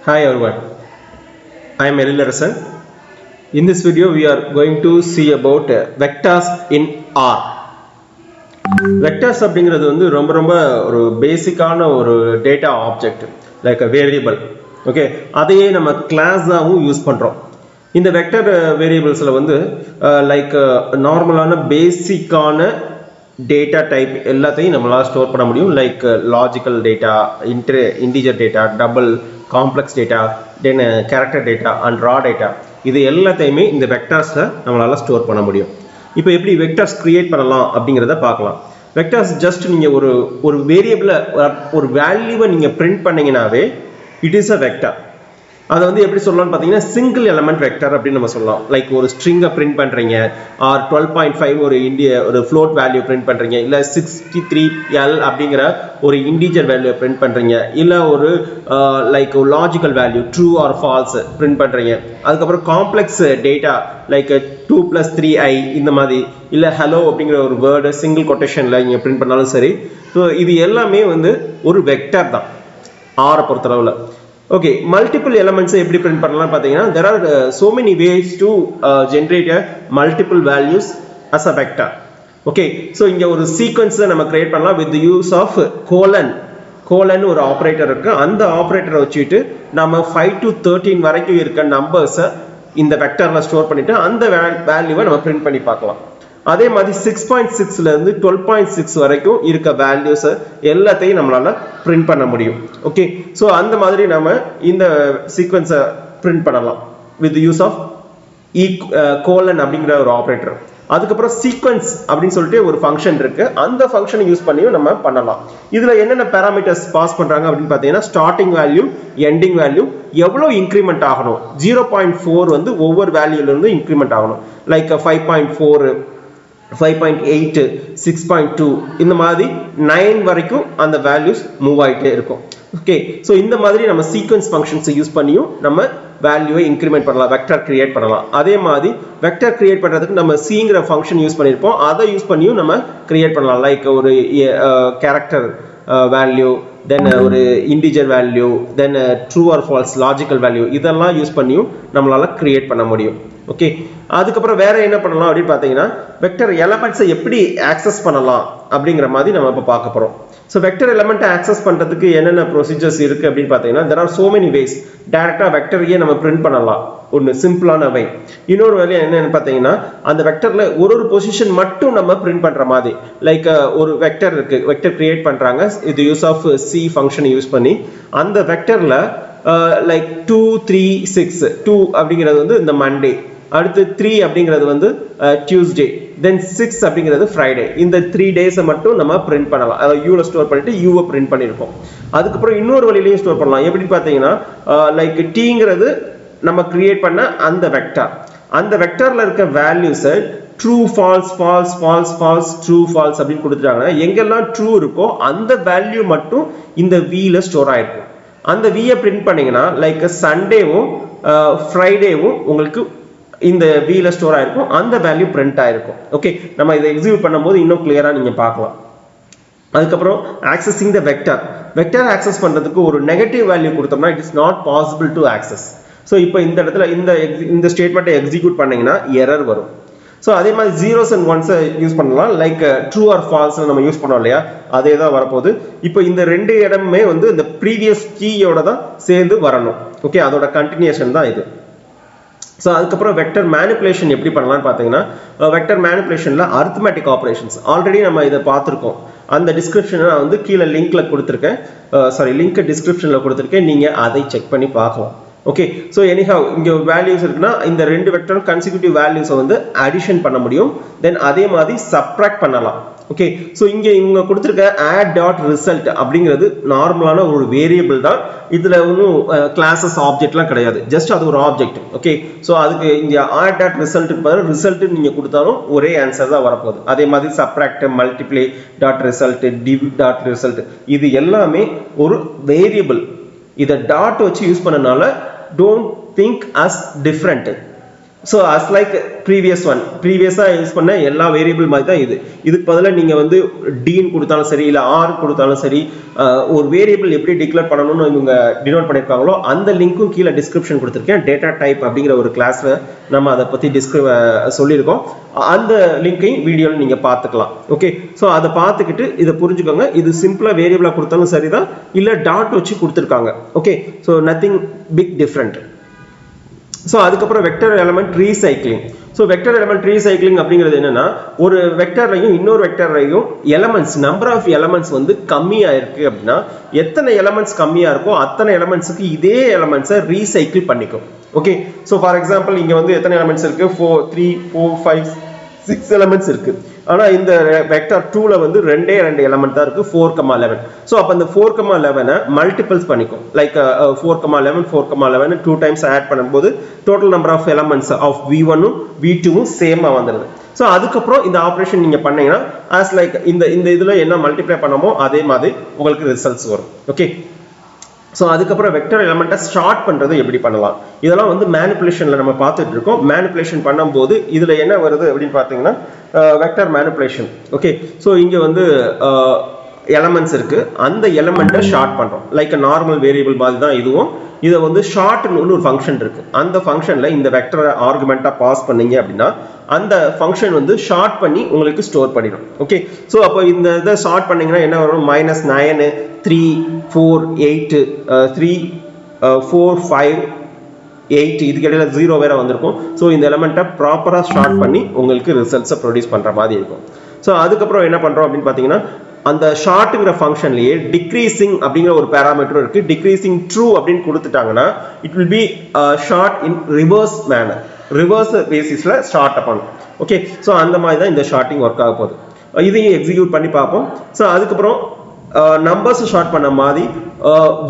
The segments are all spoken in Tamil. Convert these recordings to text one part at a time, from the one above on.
Hi everyone, I am Elilarasan. In this video we are going to see about vectors in R. Vectors அப்படிங்கிறது வந்து ரொம்ப ஒரு பேசிக்கான ஒரு data object like a variable. Okay, அதையே நம்ம கிளாஸாகவும் யூஸ் பண்ணுறோம். இந்த வெக்டர் வேரியபிள்ஸில் வந்து லைக் நார்மலான பேசிக்கான டேட்டா டைப் எல்லாத்தையும் நம்மளால் ஸ்டோர் பண்ண முடியும். Like logical data, integer data, double, complex data, then character data and raw data, இது எல்லாத்தையுமே இந்த வெக்டர்ஸில் நம்மளால் ஸ்டோர் பண்ண முடியும். இப்போ எப்படி வெக்டர்ஸ் கிரியேட் பண்ணலாம் அப்படிங்கிறத பார்க்கலாம். வெக்டர்ஸ் ஜஸ்ட் நீங்கள் ஒரு வேரியபிளை ஒரு வேல்யூவை நீங்கள் பிரிண்ட் பண்ணிங்கனாவே இட் இஸ் அ வெக்டர். அதை வந்து எப்படி சொல்லலாம்னு பார்த்தீங்கன்னா சிங்கிள் எலமெண்ட் வெக்டர் அப்படின்னு நம்ம சொல்லலாம். லைக் ஒரு ஸ்ட்ரிங்கை பிரிண்ட் பண்ணுறீங்க, ஆர் 12.5 ஒரு ஃப்ளோட் வேல்யூ பிரிண்ட் பண்ணுறீங்க, இல்லை 63L அப்படிங்கிற ஒரு இன்டிஜர் வேல்யூ பிரிண்ட் பண்ணுறீங்க, இல்லை ஒரு லைக் ஒரு logical value true or false print பண்ணுறீங்க. அதுக்கப்புறம் காம்ப்ளெக்ஸ் டேட்டா லைக் 2 + 3i இந்த மாதிரி, இல்லை ஹலோ அப்படிங்கிற ஒரு வேர்டு சிங்கிள் கொட்டேஷனில் நீங்கள் பிரிண்ட் பண்ணாலும் சரி. ஸோ இது எல்லாமே வந்து ஒரு வெக்டர் தான் ஆரை பொறுத்தளவில். ஓகே, மல்டிபிள் எலமெண்ட்ஸை எப்படி பிரிண்ட் பண்ணலாம் பார்த்தீங்கன்னா there are so many ways to generate a multiple values as a vector. Okay, so இங்கே ஒரு சீக்வன்ஸை நம்ம கிரியேட் பண்ணலாம் with the use of colon ஒரு ஆப்ரேட்டர் இருக்கு. அந்த ஆப்ரேட்டரை வச்சுட்டு நம்ம 5 to 13 வரைக்கும் இருக்க நம்பர்ஸை இந்த வெக்டரில் ஸ்டோர் பண்ணிட்டு அந்த வேல்யூவை நம்ம பிரிண்ட் பண்ணி பார்க்கலாம். அதே மாதிரி 6.6 இருந்து 12.6 வரைக்கும் இருக்க வேல்யூஸை எல்லாத்தையும் நம்மளால பிரிண்ட் பண்ண முடியும். ஓகே, ஸோ அந்த மாதிரி நம்ம இந்த சீக்வன்ஸை பிரிண்ட் பண்ணலாம் வித் யூஸ் ஆஃப் கோலன் அப்படிங்கிற ஒரு ஆப்ரேட்டர். அதுக்கப்புறம் சீக்வன்ஸ் அப்படின்னு சொல்லிட்டு ஒரு ஃபங்க்ஷன் இருக்கு. அந்த ஃபங்க்ஷனை யூஸ் பண்ணியும் நம்ம பண்ணலாம். இதுல என்னென்ன பேராமீட்டர்ஸ் பாஸ் பண்றாங்க அப்படின்னு பார்த்தீங்கன்னா ஸ்டார்டிங் வேல்யூ, எண்டிங் வேல்யூ, எவ்வளோ இன்க்ரிமெண்ட் ஆகணும், 0.4 வந்து ஒவ்வொரு வேல்யூல இருந்து இன்க்ரிமெண்ட் ஆகணும். லைக் 5.4, 5.8, 6.2 இந்த மாதிரி 9 வரைக்கும் அந்த வேல்யூஸ் மூவ் ஆகிட்டே இருக்கும். ஓகே, ஸோ இந்த மாதிரி நம்ம சீக்வன்ஸ் ஃபங்க்ஷன்ஸை யூஸ் பண்ணியும் நம்ம வேல்யூவை இன்க்ரிமெண்ட் பண்ணலாம், வெக்டர் கிரியேட் பண்ணலாம். அதே மாதிரி வெக்டர் கிரியேட் பண்ணுறதுக்கு நம்ம சிங்கிற ஃபங்க்ஷன் யூஸ் பண்ணியிருப்போம், அதை யூஸ் பண்ணியும் நம்ம கிரியேட் பண்ணலாம். லைக் ஒரு கேரக்டர் வேல்யூ, தென் ஒரு integer value, then true or false logical value, இதெல்லாம் யூஸ் பண்ணியும் நம்மளால கிரியேட் பண்ண முடியும். ஓகே, அதுக்கப்புறம் வேற என்ன பண்ணலாம் அப்படின்னு பார்த்தீங்கன்னா வெக்டர் எலமெண்ட்ஸை எப்படி ஆக்சஸ் பண்ணலாம் அப்படிங்கிற மாதிரி நம்ம இப்போ பார்க்க போகிறோம். ஸோ வெக்டர் எலமெண்ட்டை ஆக்சஸ் பண்ணுறதுக்கு என்னென்ன ப்ரொசீஜர்ஸ் இருக்குது அப்படின்னு பார்த்தீங்கன்னா there are so many ways. டேரெக்டாக வெக்டரையே நம்ம பிரிண்ட் பண்ணலாம், ஒன்று சிம்பிளான வை. இன்னொரு வேலையை என்னென்னு பார்த்தீங்கன்னா அந்த வெக்டரில் ஒரு பொசிஷன் மட்டும் நம்ம பிரிண்ட் பண்ணுற மாதிரி. லைக் ஒரு வெக்டர் இருக்கு, வெக்டர் கிரியேட் பண்ணுறாங்க இது யூஸ் ஆஃப் சி ஃபங்க்ஷனை யூஸ் பண்ணி. அந்த வெக்டரில் லைக் 2, 3, 6, 2 அப்படிங்கிறது வந்து இந்த மண்டே, அடுத்து 3 அப்படிங்கிறது வந்து டியூஸ்டே, தென் 6 அப்படிங்கிறது ஃப்ரைடே. இந்த 3 டேஸை மட்டும் நம்ம பிரிண்ட் பண்ணலாம். அதாவது யூல ஸ்டோர் பண்ணிட்டு யூவை பிரிண்ட் பண்ணியிருக்கோம். அதுக்கப்புறம் இன்னொரு வழியிலையும் ஸ்டோர் பண்ணலாம். எப்படி பார்த்தீங்கன்னா லைக் டீங்கிறது நம்ம கிரியேட் பண்ண அந்த வெக்டர், அந்த வெக்டர்ல இருக்க வேல்யூஸை true false, false, false, false, true false அப்படின்னு கொடுத்துட்டாங்கன்னா எங்கெல்லாம் ட்ரூ இருக்கோ அந்த வேல்யூ மட்டும் இந்த வில ஸ்டோர் ஆயிருக்கும். அந்த வியை பிரிண்ட் பண்ணீங்கன்னா லைக் சண்டேவும் ஃப்ரைடேவும் உங்களுக்கு இந்த வில ஸ்டோர் ஆயிருக்கும், அந்த வேல்யூ பிரிண்ட் ஆயிருக்கும். ஓகே, நம்ம இதை எக்ஸிக்யூட் பண்ணும்போது இன்னும் கிளியரா நீங்க பார்க்கலாம். அதுக்கப்புறம் ஆக்சஸிங் த வெக்டர் ஆக்சஸ் பண்றதுக்கு ஒரு நெகட்டிவ் வேல்யூ கொடுத்தோம்னா it is not possible to access. So இப்போ இந்த இடத்துல இந்த ஸ்டேட்மெண்ட்டை எக்ஸிக்யூட் பண்ணீங்கன்னா எரர் வரும். ஸோ அதே மாதிரி ஜீரோஸ் அண்ட் ஒன்ஸை யூஸ் பண்ணலாம். லைக் ட்ரூ ஆர் ஃபால்ஸ் நம்ம யூஸ் பண்ணோம் இல்லையா, அதே தான் வரப்போகுது. இப்போ இந்த ரெண்டு இடமுமே வந்து இந்த ப்ரீவியஸ் கீயோட தான் சேர்ந்து வரணும். ஓகே, அதோட கண்டினியூஷன் தான் இது. ஸோ அதுக்கப்புறம் வெக்டர் மேனிப்புலேஷன் எப்படி பண்ணலாம்னு பார்த்தீங்கன்னா வெக்டர் மேனிப்புலேஷனில் அரித்மெட்டிக் ஆப்ரேஷன்ஸ் ஆல்ரெடி நம்ம இதை பார்த்துருக்கோம். அந்த டிஸ்கிரிப்ஷனை நான் வந்து கீழே லிங்க்ல கொடுத்துருக்கேன், லிங்க் டிஸ்கிரிப்ஷனில் கொடுத்துருக்கேன், நீங்கள் அதை செக் பண்ணி பார்க்கலாம். ஓகே, ஸோ எனிஹவ் இங்கே ஒரு வேல்யூஸ் இருக்குன்னா இந்த ரெண்டு வெக்டர் கன்சிக்யூட்டிவ் வேல்யூஸை வந்து அடிஷன் பண்ண முடியும், தென் அதே மாதிரி சப்ட்ராக்ட் பண்ணலாம். ஓகே, ஸோ இங்கே இவங்க கொடுத்துருக்க add dot result அப்படிங்கிறது நார்மலான ஒரு வேரியபிள் தான். இதில் ஒன்றும் கிளாஸஸ் ஆப்ஜெக்ட்லாம் கிடையாது, ஜஸ்ட் அது ஒரு ஆப்ஜெக்ட். ஓகே, ஸோ அதுக்கு இங்கே add dot result பதில் ரிசல்ட் நீங்கள் கொடுத்தாலும் ஒரே ஆன்சர் தான் வரப்போகுது. அதே மாதிரி subtract, multiply dot result, div dot result, இது எல்லாமே ஒரு வேரியபிள். இதை டாட் வச்சு யூஸ் பண்ணனால don't think as different. So as like ப்ரீவியஸாக யூஸ் பண்ண எல்லா வேரியபிள் மாதிரி தான் இதுக்கு பதிலாக நீங்கள் வந்து டீன் கொடுத்தாலும் சரி இல்லை ஆர் கொடுத்தாலும் சரி ஒரு வேரியபிள் எப்படி டிக்ளேர் பண்ணணும்னு இவங்க டினோட் பண்ணியிருக்காங்களோ அந்த லிங்க்கும் கீழே டிஸ்கிரிப்ஷன் கொடுத்துருக்கேன். டேட்டா டைப் அப்படிங்கிற ஒரு கிளாஸில் நம்ம அதை பற்றி சொல்லியிருக்கோம். அந்த லிங்கையும் வீடியோவில் நீங்கள் பார்த்துக்கலாம். ஓகே, ஸோ அதை பார்த்துக்கிட்டு இதை புரிஞ்சுக்கோங்க. இது சிம்பிளாக வேரியபிளாக கொடுத்தாலும் சரி தான், இல்லை டாட் வச்சு கொடுத்துருக்காங்க. Okay, so nothing big different. So அதுக்கப்புறம் vector element recycling. So vector element recycling அப்படிங்கிறது என்னன்னா, ஒரு வெக்டர்லையும் இன்னொரு வெக்டர்லையும் எலமெண்ட்ஸ் நம்பர் ஆஃப் எலமெண்ட்ஸ் வந்து கம்மியாக இருக்கு அப்படின்னா, எத்தனை எலமெண்ட்ஸ் கம்மியாக இருக்கோ அத்தனை எலமெண்ட்ஸுக்கு இதே எலமெண்ட்ஸை ரீசைக்கிள் பண்ணிக்கும். ஓகே, ஸோ ஃபார் எக்ஸாம்பிள் இங்கே வந்து எத்தனை எலமெண்ட்ஸ் இருக்கு? 4, 3, 4, 5, 6 எலமெண்ட்ஸ் இருக்கு. ஆனால் இந்த வெக்டர் 2ல வந்து ரெண்டு எலமெண்ட் தான் இருக்கு, 4,11. ஸோ அப்போ அந்த 4,11 மல்டிபிள்ஸ் பண்ணிக்கும். லைக் 4,11 4,11 2 டைம்ஸ் ஆட் பண்ணும்போது total number of elements of V1 V2 சேமா வந்துடுது. ஸோ அதுக்கப்புறம் இந்த ஆப்ரேஷன் நீங்க பண்ணீங்கன்னா ஆஸ் லைக் இந்த இதுல என்ன மல்டிப்ளை பண்ணமோ அதே மாதிரி உங்களுக்கு ரிசல்ட்ஸ் வரும். ஓகே, ஸோ அதுக்கப்புறம் வெக்டர் எலமெண்ட்டை ஷார்ட் பண்ணுறது எப்படி பண்ணலாம், இதெல்லாம் வந்து மேனிப்புலேஷனில் நம்ம பார்த்துட்டு இருக்கோம். மேனிப்புலேஷன் பண்ணும்போது இதில் என்ன வருது அப்படின்னு பார்த்தீங்கன்னா வெக்டர் மேனிப்புலேஷன். ஓகே, ஸோ இங்கே வந்து எலமெண்ட்ஸ் இருக்கு, அந்த எலமெண்ட்டை ஷார்ட் பண்ணுறோம். லைக் நார்மல் வேரியபிள் மாதிரி தான் இதுவும். இதை வந்து ஷார்ட்னு ஒரு ஃபங்க்ஷன் இருக்கு. அந்த ஃபங்க்ஷனில் இந்த வெக்டரை ஆர்குமெண்ட்டாக பாஸ் பண்ணீங்க அப்படின்னா அந்த ஃபங்க்ஷன் வந்து ஷார்ட் பண்ணி உங்களுக்கு ஸ்டோர் பண்ணிடும். ஓகே, ஸோ அப்போ இந்த இதை ஷார்ட் பண்ணீங்கன்னா என்ன வரும்? -9 3 4 8 3 4 5 8 இதுக்கு இடையில 0 வேற வந்திருக்கும். ஸோ இந்த எலமெண்ட்டை ப்ராப்பராக ஷார்ட் பண்ணி உங்களுக்கு ரிசல்ட்ஸை ப்ரொடியூஸ் பண்ணுற மாதிரி இருக்கும். ஸோ அதுக்கப்புறம் என்ன பண்ணுறோம் அப்படின்னு பார்த்தீங்கன்னா, அந்த ஷார்ட்ங்கிற ஃபங்க்ஷன்லேயே டிக்ரீசிங் அப்படிங்கிற ஒரு பேராமீட்டர் இருக்கு. டிக்ரீசிங் ட்ரூ அப்படின்னு கொடுத்துட்டாங்கன்னா it will be sort in reverse manner, reverse பேசிஸ்ல ஷார்ட் பண்ணும். ஓகே, ஸோ அந்த மாதிரி தான் இந்த ஷார்ட்டிங் ஒர்க் ஆக போகுது. இதையும் எக்ஸிக்யூட் பண்ணி பார்ப்போம். ஸோ அதுக்கப்புறம் நம்பர்ஸ் ஷார்ட் பண்ண மாதிரி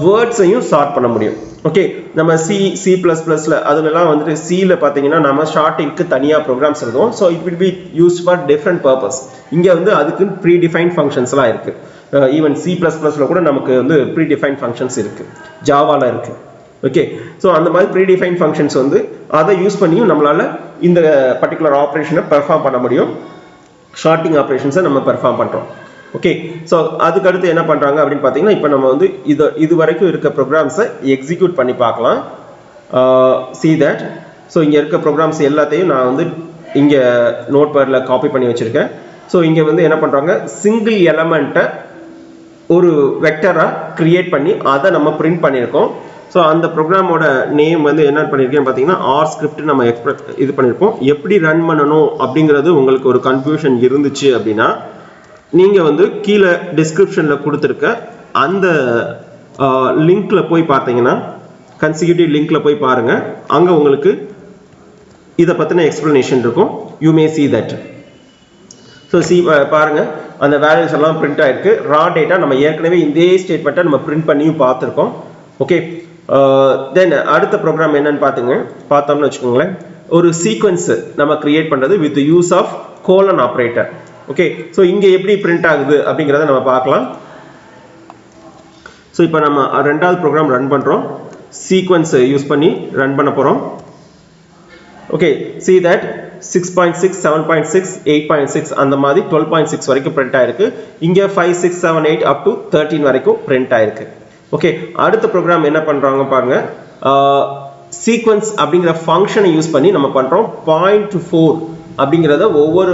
வேர்ட்ஸையும் ஷார்ட் பண்ண முடியும். ஓகே, நம்ம C++ல அதுலலாம் வந்துட்டு சில பார்த்தீங்கன்னா நம்ம ஷார்ட்டிங்க்கு தனியாக ப்ரோக்ராம்ஸ் எழுதுவோம். So it will be used for different purpose. இங்கே வந்து அதுக்கு ப்ரீ டிஃபைன் ஃபங்க்ஷன்ஸ்லாம் இருக்கு. ஈவன் C++ல கூட நமக்கு வந்து ப்ரீ டிஃபைன் ஃபங்க்ஷன்ஸ் இருக்கு, ஜாவால இருக்கு. ஓகே, ஸோ அந்த மாதிரி ப்ரீ டிஃபைன் ஃபங்க்ஷன்ஸ் வந்து அதை யூஸ் பண்ணியும் நம்மளால இந்த பர்டிகுலர் ஆப்ரேஷனை பெர்ஃபார்ம் பண்ண முடியும். ஷார்ட்டிங் ஆப்ரேஷன்ஸை நம்ம பெர்ஃபார்ம் பண்ணுறோம். ஓகே, ஸோ அதுக்கு அடுத்து என்ன பண்ணுறாங்க அப்படின்னு பார்த்தீங்கன்னா, இப்போ நம்ம வந்து இது வரைக்கும் இருக்க ப்ரோக்ராம்ஸை எக்ஸிக்யூட் பண்ணி பார்க்கலாம். see that. ஸோ இங்கே இருக்க ப்ரோக்ராம்ஸ் எல்லாத்தையும் நான் வந்து இங்கே நோட் பேடில் காப்பி பண்ணி வச்சுருக்கேன். ஸோ இங்கே வந்து என்ன பண்ணுறாங்க, சிங்கிள் எலமெண்ட்டை ஒரு வெக்டராக கிரியேட் பண்ணி அதை நம்ம பிரிண்ட் பண்ணியிருக்கோம். ஸோ அந்த ப்ரோக்ராமோட நேம் வந்து என்ன பண்ணியிருக்கேன்னு பார்த்தீங்கன்னா ஆர் ஸ்கிரிப்ட் நம்ம இது பண்ணியிருப்போம். எப்படி ரன் பண்ணணும் அப்படிங்கிறது உங்களுக்கு ஒரு கன்ஃபியூஷன் இருந்துச்சு அப்படின்னா நீங்கள் வந்து கீழே டிஸ்கிரிப்ஷனில் கொடுத்துருக்க அந்த லிங்க்ல போய் பார்த்தீங்கன்னா, கன்சிக்யூட்டிவ் லிங்க்ல போய் பாருங்க, அங்கே உங்களுக்கு இதை பற்றின எக்ஸ்பிளனேஷன் இருக்கும். You may see that. So பாருங்க, அந்த வேல்யூஸ் எல்லாம் பிரிண்ட் ஆயிருக்கு. ரா டேட்டா நம்ம ஏற்கனவே இதே ஸ்டேட்மெண்ட்டை நம்ம பிரிண்ட் பண்ணியும் பார்த்துருக்கோம். ஓகே, தென் அடுத்த ப்ரோக்ராம் என்னன்னு பார்த்தோம்னு வச்சுக்கோங்களேன். ஒரு சீக்வன்ஸ் நம்ம கிரியேட் பண்ணுறது with use of colon operator. Okay, so இங்கே எப்படி பிரிண்ட் ஆகுது அப்படிங்கிறத நம்ம பார்க்கலாம். ஸோ இப்போ நம்ம ரெண்டாவது ப்ரோக்ராம் ரன் பண்ணுறோம். சீக்வன்ஸ் யூஸ் பண்ணி ரன் பண்ண போகிறோம். ஓகே, see that 6.6 7.6 8.6 அந்த மாதிரி 12.6 வரைக்கும் பிரிண்ட் ஆயிருக்கு. இங்கே 5 6 7 8 up to 13 வரைக்கும் பிரிண்ட் ஆயிருக்கு. ஓகே, அடுத்த ப்ரோக்ராம் என்ன பண்ணுறாங்க பாருங்க. சீக்வன்ஸ் அப்படிங்கிற ஃபங்க்ஷனை யூஸ் பண்ணி நம்ம பண்ணுறோம். 0.4 அப்படிங்கிறத ஒவ்வொரு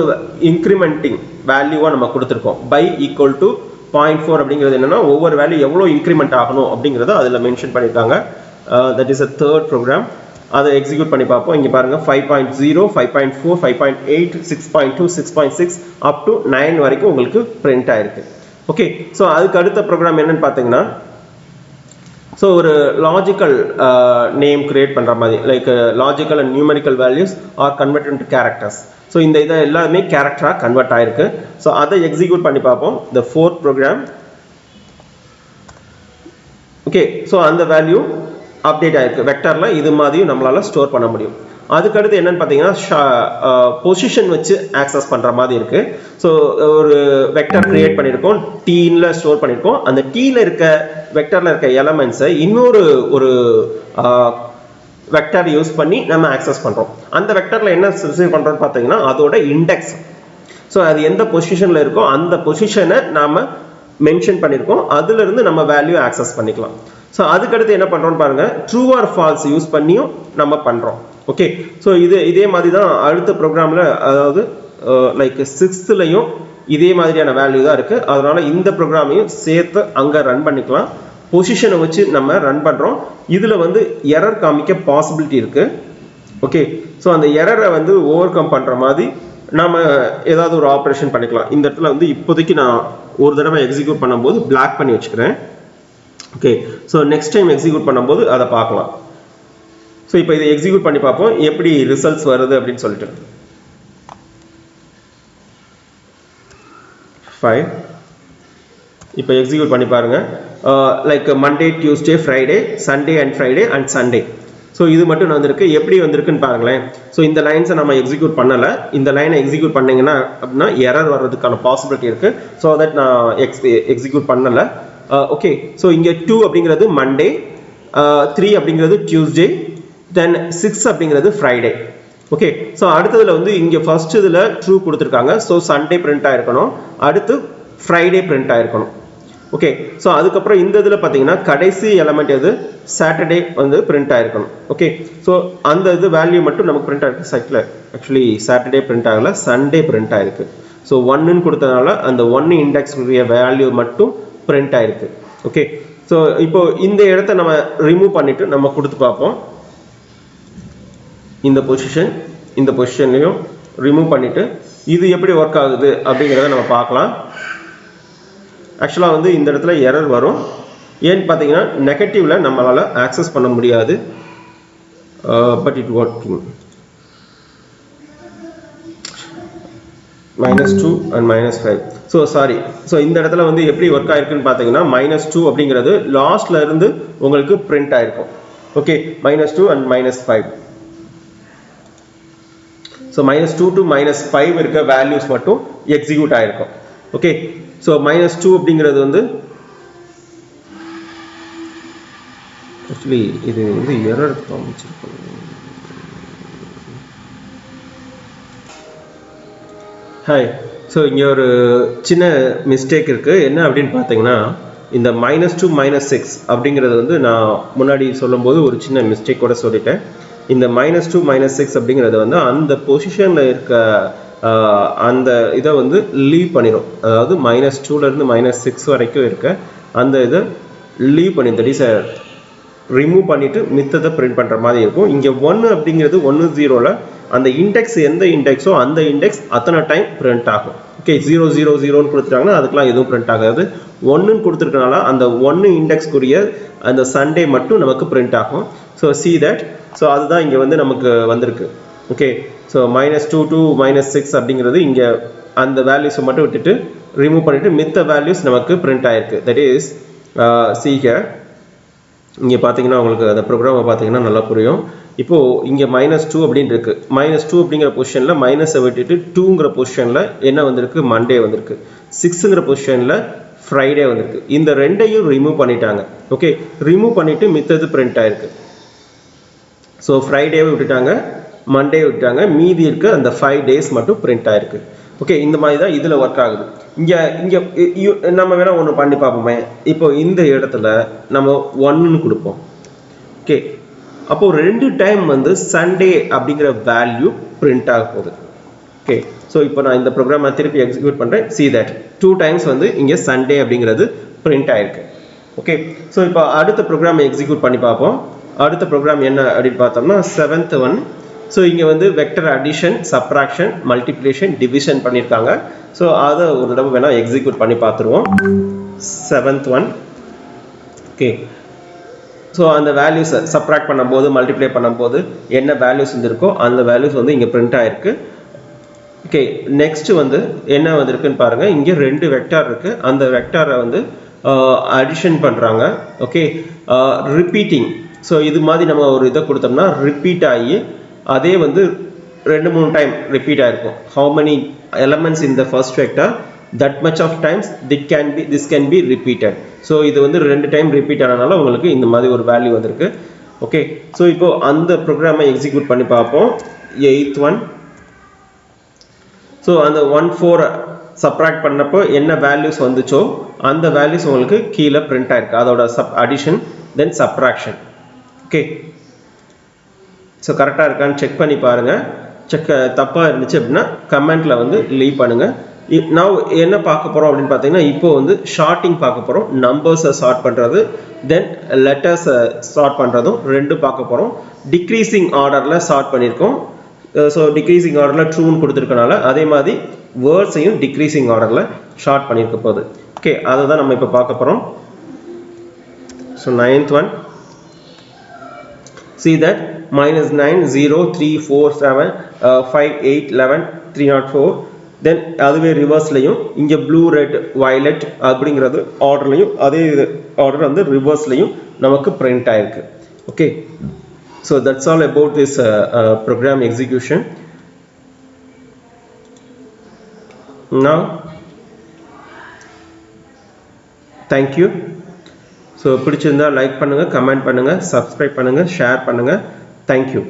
இன்க்ரிமெண்டிங் வேல்யூவாக நம்ம கொடுத்துருக்கோம். பை ஈக்குவல் டு 0.4 அப்படிங்கிறது என்னன்னா ஒவ்வொரு வேல்யூ எவ்வளோ இன்க்ரிமெண்ட் ஆகணும் அப்படிங்கிறத அதில் மென்ஷன் பண்ணியிருக்காங்க. That is a third program. அதை எக்ஸிக்யூட் பண்ணி பார்ப்போம். இங்கே பாருங்க 5.0 5.4 5.8 6.2 6.6 அப் டு 9 வரைக்கும் உங்களுக்கு பிரிண்ட் ஆயிருக்கு. ஓகே, ஸோ அதுக்கு அடுத்த ப்ரோக்ராம் என்னன்னு பார்த்தீங்கன்னா, ஸோ ஒரு லாஜிக்கல் நேம் கிரியேட் பண்ணுற மாதிரி, like logical and numerical values are convert into characters. So இந்த இதை எல்லாமே கேரக்டராக கன்வெர்ட் ஆயிருக்கு. ஸோ அதை எக்ஸிக்யூட் பண்ணி பார்ப்போம். The fourth program. Okay, so அந்த வேல்யூ அப்டேட் ஆயிருக்கு. வெக்டரில் இது மாதிரியும் நம்மளால ஸ்டோர் பண்ண முடியும். அதுக்கடுத்து என்னன்னு பார்த்தீங்கன்னா, பொசிஷன் வச்சு ஆக்சஸ் பண்ணுற மாதிரி இருக்கு. ஸோ ஒரு வெக்டர் கிரியேட் பண்ணியிருக்கோம், டீனில் ஸ்டோர் பண்ணியிருக்கோம். அந்த டீனில் இருக்க வெக்டரில் இருக்க எலமெண்ட்ஸை இன்னொரு ஒரு வெக்டார் யூஸ் பண்ணி நம்ம ஆக்சஸ் பண்ணுறோம். அந்த வெக்டாரில் என்ன ரிசீவ் பண்ணுறோம்னு பார்த்தீங்கன்னா அதோட இண்டெக்ஸ். ஸோ அது எந்த பொசிஷனில் இருக்கோ அந்த பொசிஷனை நாம் மென்ஷன் பண்ணியிருக்கோம், அதுலேருந்து நம்ம வேல்யூ ஆக்சஸ் பண்ணிக்கலாம். ஸோ அதுக்கடுத்து என்ன பண்ணுறோம்னு பாருங்கள், ட்ரூ ஆர் ஃபால்ஸ் யூஸ் பண்ணியும் நம்ம பண்ணுறோம். ஓகே, ஸோ இதே மாதிரி தான் அடுத்த ப்ரோக்ராமில், அதாவது லைக் 6th இதே மாதிரியான வேல்யூ தான் இருக்குது. அதனால் இந்த ப்ரோக்ராமையும் சேர்த்து அங்கே ரன் பண்ணிக்கலாம். பொசிஷனை வச்சு நம்ம ரன் பண்ணுறோம். இதில் வந்து எரர் காமிக்க பாசிபிலிட்டி இருக்குது. ஓகே, ஸோ அந்த எரரை வந்து ஓவர் கம் பண்ணுற மாதிரி நம்ம ஏதாவது ஒரு ஆப்ரேஷன் பண்ணிக்கலாம். இந்த இடத்துல வந்து இப்போதைக்கு நான் ஒரு தடவை எக்ஸிக்யூட் பண்ணும்போது பிளாக் பண்ணி வச்சுக்கிறேன். Okay, so next time execute பண்ணும்போது அதை பார்க்கலாம். ஸோ இப்போ இதை எக்ஸிக்யூட் பண்ணி பார்ப்போம் எப்படி ரிசல்ட்ஸ் வருது அப்படின்னு சொல்லிட்டு. 5 இப்போ எக்ஸிக்யூட் பண்ணி பாருங்க. Like Monday, Tuesday, Friday, Sunday and Friday and Sunday. So இது மட்டும் வந்திருக்கு. எப்படி வந்திருக்குன்னு பாருங்களேன். ஸோ இந்த லைன்ஸை நம்ம எக்ஸிக்யூட் பண்ணலை. இந்த லைனை எக்ஸிக்யூட் பண்ணிங்கன்னா அப்படின்னா எரர் வர்றதுக்கான பாசிபிலிட்டி இருக்குது. ஸோ தட் நான் எக்ஸிக்யூட் பண்ணலை. ஓகே, ஸோ இங்கே 2 அப்படிங்கிறது மண்டே, 3 அப்படிங்கிறது டியூஸ்டே, தென் 6 அப்படிங்கிறது ஃப்ரைடே. ஓகே, ஸோ அடுத்ததில் வந்து இங்கே ஃபர்ஸ்ட் இதில் ட்ரூ கொடுத்துருக்காங்க. ஸோ சண்டே பிரிண்ட் ஆகிருக்கணும், அடுத்து ஃப்ரைடே பிரிண்ட் ஆகிருக்கணும். ஓகே, ஸோ அதுக்கப்புறம் இந்த இதில் பார்த்தீங்கன்னா கடைசி எலமெண்ட் எது, சாட்டர்டே வந்து பிரிண்ட் ஆகிருக்கணும். ஓகே, ஸோ அந்த இது வேல்யூ மட்டும் நமக்கு பிரிண்ட் ஆகிருக்கு. சைட்டில் ஆக்சுவலி சாட்டர்டே பிரிண்ட் ஆகலை, சண்டே பிரிண்ட் ஆகிருக்கு. ஸோ 1ன்னு கொடுத்ததுனால அந்த 1 இண்டெக்ஸ் உடைய வேல்யூ மட்டும் பிரிண்ட் ஆகிருக்கு. ஓகே, ஸோ இப்போ இந்த இடத்த நம்ம ரிமூவ் பண்ணிவிட்டு நம்ம கொடுத்து பார்ப்போம். இந்த பொசிஷன்லையும் ரிமூவ் பண்ணிவிட்டு இது எப்படி ஒர்க் ஆகுது அப்படிங்கிறத நம்ம பார்க்கலாம். ஆக்சுவலாக வந்து இந்த இடத்துல எரர் வரும். ஏன்னு பார்த்தீங்கன்னா நெகட்டிவில் நம்மளால் ஆக்சஸ் பண்ண முடியாது. But it working. -2 and -5. So sorry, so இந்த இடத்துல வந்து எப்படி ஒர்க் ஆயிருக்குன்னு பார்த்தீங்கன்னா -2 அப்படிங்கிறது லாஸ்ட்ல இருந்து உங்களுக்கு பிரிண்ட் ஆயிருக்கும். Okay, -2 and -5. ஸோ -2 to -5 இருக்க வேல்யூஸ் மட்டும் எக்ஸிக்யூட் ஆயிருக்கும். ஓகே, ஸோ -2 அப்படிங்கிறது வந்து ஆக்சுவலி இது வந்து எரர் காமிச்சிருக்கோம். ஹாய், ஸோ இங்கே ஒரு சின்ன மிஸ்டேக் இருக்குது. என்ன அப்படின்னு பார்த்தீங்கன்னா இந்த -2 -6 அப்படிங்கிறது வந்து நான் முன்னாடி சொல்லும்போது ஒரு சின்ன மிஸ்டேக்கோட சொல்லிட்டேன். இந்த -2 -6 அப்படிங்கிறது வந்து அந்த பொசிஷனில் இருக்க அந்த இதை வந்து லீவ் பண்ணிடும். அதாவது -2லேருந்து -6 வரைக்கும் இருக்க அந்த இதை லீவ் பண்ணி, தட் இஸ் ரிமூவ் பண்ணிவிட்டு மித்தத்தை பிரிண்ட் பண்ணுற மாதிரி இருக்கும். இங்கே 1 அப்படிங்கிறது 1 0ல் அந்த இண்டெக்ஸ் எந்த இண்டெக்ஸோ அந்த இண்டெக்ஸ் அத்தனை டைம் பிரிண்ட் ஆகும். ஓகே, 0 0 0ன்னு கொடுத்துட்டாங்கன்னா அதுக்கெலாம் எதுவும் பிரிண்ட் ஆகாது. 1ன்னு கொடுத்துருக்கனால அந்த 1 இண்டெக்ஸ்க்குரிய அந்த சண்டே மட்டும் நமக்கு பிரிண்ட் ஆகும். So see that. ஸோ அதுதான் இங்கே வந்து நமக்கு வந்திருக்கு. ஓகே, ஸோ -2 to -6 அப்படிங்கிறது இங்கே அந்த வேல்யூஸை மட்டும் விட்டுட்டு ரிமூவ் பண்ணிவிட்டு மித்த வேல்யூஸ் நமக்கு பிரிண்ட் ஆகிருக்கு. That is see here. இங்கே பார்த்தீங்கன்னா உங்களுக்கு அந்த ப்ரோக்ராமை பார்த்தீங்கன்னா நல்லா புரியும். இப்போது இங்கே -2 அப்படின்னு இருக்குது. -2 அப்படிங்கிற பொசிஷனில் மைனஸை விட்டுட்டு 2ங்கிற பொசிஷனில் என்ன வந்திருக்கு, மண்டே வந்திருக்கு. 6ங்கிற பொசிஷனில் ஃப்ரைடே வந்திருக்கு. இந்த ரெண்டையும் ரிமூவ் பண்ணிட்டாங்க. ஓகே, ரிமூவ் பண்ணிவிட்டு மித்தது பிரிண்ட் ஆகிருக்கு. ஸோ ஃப்ரைடேவை விட்டுட்டாங்க, மண்டே விட்டுட்டாங்க, மீதி இருக்க அந்த 5 days மட்டும் பிரிண்ட் ஆகிருக்கு. ஓகே, இந்த மாதிரி தான் இதில் ஒர்க் ஆகுது. இங்கே நம்ம வேணால் ஒன்று பண்ணி பார்ப்போமே. இப்போ இந்த இடத்துல நம்ம 1ன்னு கொடுப்போம். ஓகே, அப்போது 2 டைம் வந்து சண்டே அப்படிங்கிற வேல்யூ பிரிண்ட் ஆக போகுது. ஓகே, ஸோ இப்போ நான் இந்த ப்ரோக்ராமை திருப்பி எக்ஸிக்யூட் பண்ணுறேன். see that 2 times வந்து இங்கே சண்டே அப்படிங்கிறது பிரிண்ட் ஆகிருக்கு. ஓகே, ஸோ இப்போ அடுத்த ப்ரோக்ராமை எக்ஸிக்யூட் பண்ணி பார்ப்போம். அடுத்த ப்ரோக்ராம் என்ன அப்படின்னு பார்த்தோம்னா 7th one. ஸோ இங்கே வந்து vector addition, subtraction, multiplication, division பண்ணியிருக்காங்க. ஸோ அதை ஒரு தடவை வேணால் எக்ஸிக்யூட் பண்ணி பார்த்துருவோம். 7th one. ஓகே, ஸோ அந்த வேல்யூஸை சப்ராக்ட் பண்ணும்போது, மல்டிப்ளை பண்ணும்போது என்ன வேல்யூஸ் இருந்திருக்கோ அந்த வேல்யூஸ் வந்து இங்கே பிரிண்ட் ஆகிருக்கு. ஓகே, நெக்ஸ்ட் வந்து என்ன வந்திருக்குன்னு பாருங்கள். இங்கே 2 வெக்டார் இருக்குது. அந்த வெக்டாரை வந்து அடிஷன் பண்ணுறாங்க. Okay, repeating. ஸோ இது மாதிரி நம்ம ஒரு இதை கொடுத்தோம்னா ரிப்பீட் ஆகி அதே வந்து 2-3 டைம் ரிப்பீட் ஆகிருக்கும். how many elements in the first vector, that much of times this can be repeated. So இது வந்து 2 டைம் ரிப்பீட் ஆனதுனால உங்களுக்கு இந்த மாதிரி ஒரு வேல்யூ வந்திருக்கு. ஓகே, ஸோ இப்போ அந்த ப்ரோக்ராமை எக்ஸிக்யூட் பண்ணி பார்ப்போம். 8th one. ஸோ அந்த 1 4 சப்ராக்ட் பண்ணப்போ என்ன வேல்யூஸ் வந்துச்சோ அந்த வேல்யூஸ் உங்களுக்கு கீழே பிரிண்ட் ஆயிருக்கு. அதோட அடிஷன் தென் சப்ராக்ஷன். ஓகே, ஸோ கரெக்டாக இருக்கான்னு செக் பண்ணி பாருங்கள். தப்பாக இருந்துச்சு அப்படின்னா கமெண்ட்டில் வந்து லீவ் பண்ணுங்கள். நான் என்ன பார்க்க போகிறோம் அப்படின்னு பார்த்தீங்கன்னா, இப்போ வந்து ஷார்ட்டிங் பார்க்க போகிறோம். நம்பர்ஸை ஷார்ட் பண்ணுறது தென் லெட்டர்ஸை ஷார்ட் பண்ணுறதும் ரெண்டு பார்க்க போகிறோம். டிக்ரீசிங் ஆர்டரில் ஷார்ட் பண்ணியிருக்கோம். ஸோ டிக்ரீசிங் ஆர்டரில் ட்ரூன்னு கொடுத்துருக்கனால அதே மாதிரி வேர்ட்ஸையும் டிக்ரீசிங் ஆர்டரில் ஷார்ட் பண்ணியிருக்க போகுது. ஓகே, அதை தான் நம்ம இப்போ பார்க்க போகிறோம். So 9th one. See that -9 0 3 4 7 5 8 11 304. தென் அதுவே ரிவர்ஸ்லையும் இங்கே ப்ளூ ரெட் வயலட் அப்படிங்கிறது ஆர்டர்லையும் அதே ஆர்டர் வந்து ரிவர்ஸ்லையும் நமக்கு பிரிண்ட் ஆயிருக்கு. Okay, so that's all about this program execution. Now thank you. so பிடிச்சிருந்தா லைக் பண்ணுங்க, கமெண்ட் பண்ணுங்க, சப்ஸ்கிரைப் பண்ணுங்க, ஷேர் பண்ணுங்க. thank you.